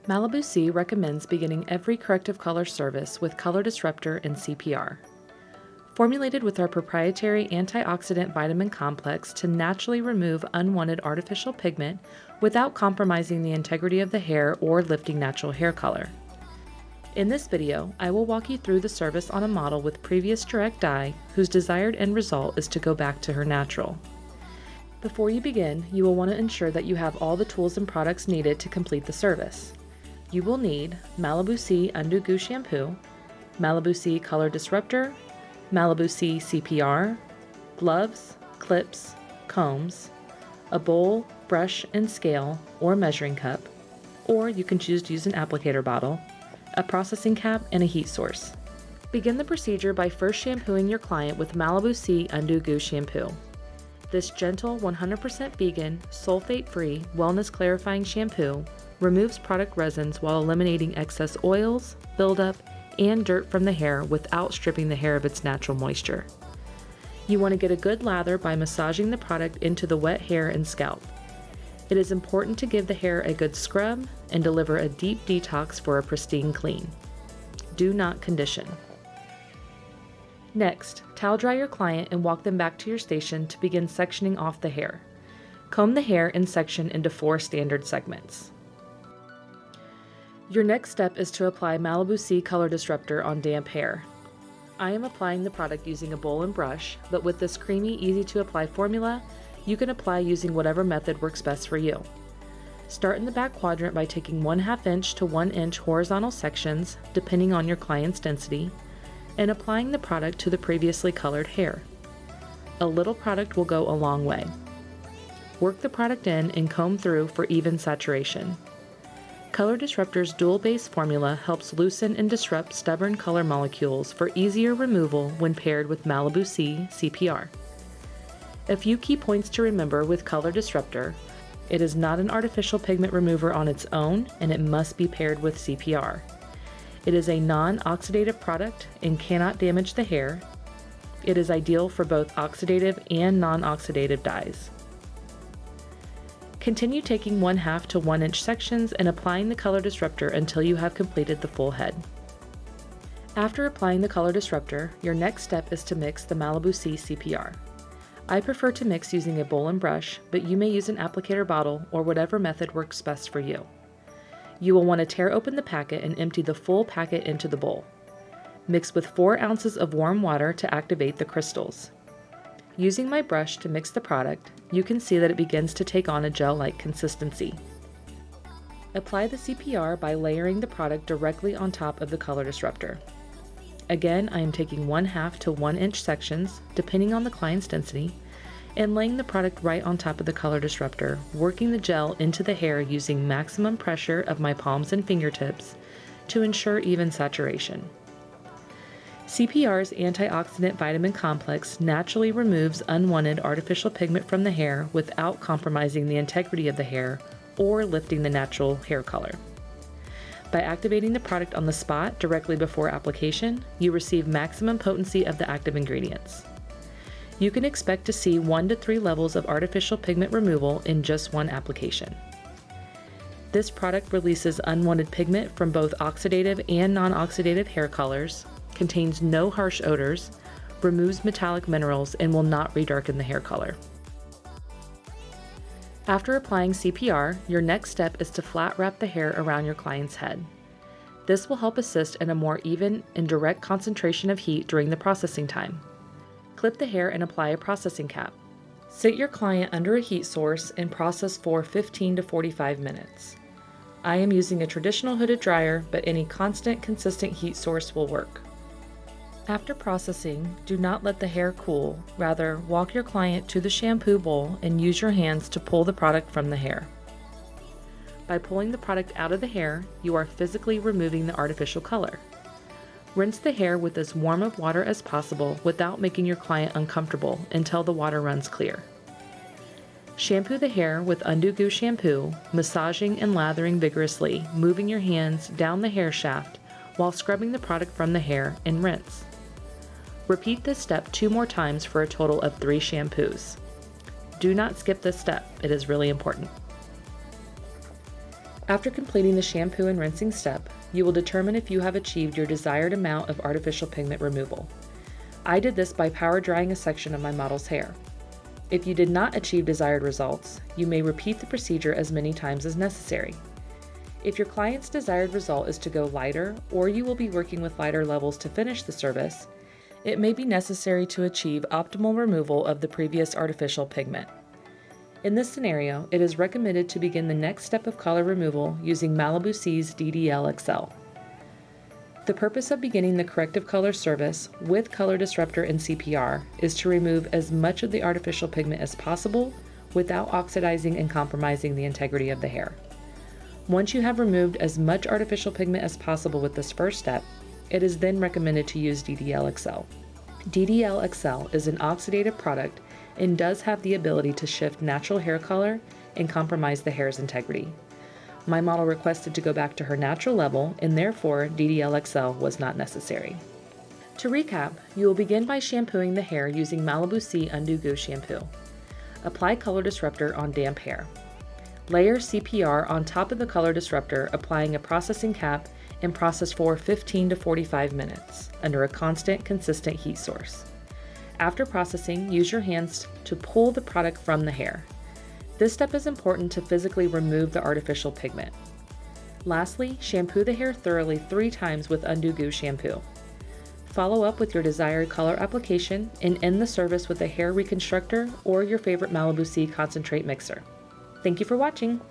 Malibu C recommends beginning every corrective color service with Color Disruptor and CPR. Formulated with our proprietary antioxidant vitamin complex to naturally remove unwanted artificial pigment without compromising the integrity of the hair or lifting natural hair color. In this video, I will walk you through the service on a model with previous direct dye whose desired end result is to go back to her natural. Before you begin, you will want to ensure that you have all the tools and products needed to complete the service. You will need Malibu C Undo Goo Shampoo, Malibu C Color Disruptor, Malibu C CPR, gloves, clips, combs, a bowl, brush and scale or measuring cup, or you can choose to use an applicator bottle, a processing cap, and a heat source. Begin the procedure by first shampooing your client with Malibu C Undo Goo Shampoo. This gentle, 100% vegan, sulfate-free, wellness-clarifying shampoo removes product resins while eliminating excess oils, buildup, and dirt from the hair without stripping the hair of its natural moisture. You want to get a good lather by massaging the product into the wet hair and scalp. It is important to give the hair a good scrub and deliver a deep detox for a pristine clean. Do not condition. Next, towel dry your client and walk them back to your station to begin sectioning off the hair. Comb the hair and section into 4 standard segments. Your next step is to apply Malibu C Color Disruptor on damp hair. I am applying the product using a bowl and brush, but with this creamy, easy-to-apply formula, you can apply using whatever method works best for you. Start in the back quadrant by taking 1/2 inch to 1 inch horizontal sections, depending on your client's density, and applying the product to the previously colored hair. A little product will go a long way. Work the product in and comb through for even saturation. Color Disruptor's dual base formula helps loosen and disrupt stubborn color molecules for easier removal when paired with Malibu C CPR. A few key points to remember with Color Disruptor: it is not an artificial pigment remover on its own, and it must be paired with CPR. It is a non-oxidative product and cannot damage the hair. It is ideal for both oxidative and non-oxidative dyes. Continue taking 1/2 to 1 inch sections and applying the Color Disruptor until you have completed the full head. After applying the Color Disruptor, your next step is to mix the Malibu C CPR. I prefer to mix using a bowl and brush, but you may use an applicator bottle or whatever method works best for you. You will want to tear open the packet and empty the full packet into the bowl. Mix with 4 ounces of warm water to activate the crystals. Using my brush to mix the product, you can see that it begins to take on a gel-like consistency. Apply the CPR by layering the product directly on top of the Color Disruptor. Again, I am taking 1/2 to 1 inch sections, depending on the client's density, and laying the product right on top of the Color Disruptor, working the gel into the hair using maximum pressure of my palms and fingertips to ensure even saturation. CPR's antioxidant vitamin complex naturally removes unwanted artificial pigment from the hair without compromising the integrity of the hair or lifting the natural hair color. By activating the product on the spot directly before application, you receive maximum potency of the active ingredients. You can expect to see 1 to 3 levels of artificial pigment removal in just one application. This product releases unwanted pigment from both oxidative and non-oxidative hair colors, contains no harsh odors, removes metallic minerals, and will not redarken the hair color. After applying CPR, your next step is to flat wrap the hair around your client's head. This will help assist in a more even and direct concentration of heat during the processing time. Clip the hair and apply a processing cap. Sit your client under a heat source and process for 15 to 45 minutes. I am using a traditional hooded dryer, but any constant, consistent heat source will work. After processing, do not let the hair cool. Rather, walk your client to the shampoo bowl and use your hands to pull the product from the hair. By pulling the product out of the hair, you are physically removing the artificial color. Rinse the hair with as warm of water as possible without making your client uncomfortable until the water runs clear. Shampoo the hair with Undo Goo shampoo, massaging and lathering vigorously, moving your hands down the hair shaft while scrubbing the product from the hair, and rinse. Repeat this step 2 more times for a total of 3 shampoos. Do not skip this step, it is really important. After completing the shampoo and rinsing step, you will determine if you have achieved your desired amount of artificial pigment removal. I did this by power drying a section of my model's hair. If you did not achieve desired results, you may repeat the procedure as many times as necessary. If your client's desired result is to go lighter, or you will be working with lighter levels to finish the service, it may be necessary to achieve optimal removal of the previous artificial pigment. In this scenario, it is recommended to begin the next step of color removal using Malibu C's DDL XL. The purpose of beginning the corrective color service with Color Disruptor and CPR is to remove as much of the artificial pigment as possible without oxidizing and compromising the integrity of the hair. Once you have removed as much artificial pigment as possible with this first step, it is then recommended to use DDL XL. DDL XL is an oxidative product and does have the ability to shift natural hair color and compromise the hair's integrity. My model requested to go back to her natural level, and therefore DDL XL was not necessary. To recap, you will begin by shampooing the hair using Malibu C Undo Goo shampoo. Apply Color Disruptor on damp hair. Layer CPR on top of the Color Disruptor, applying a processing cap, and process for 15 to 45 minutes under a constant, consistent heat source. After processing, use your hands to pull the product from the hair. This step is important to physically remove the artificial pigment. Lastly, shampoo the hair thoroughly 3 times with Undo Goo shampoo. Follow up with your desired color application and end the service with a hair reconstructor or your favorite Malibu C concentrate mixer. Thank you for watching.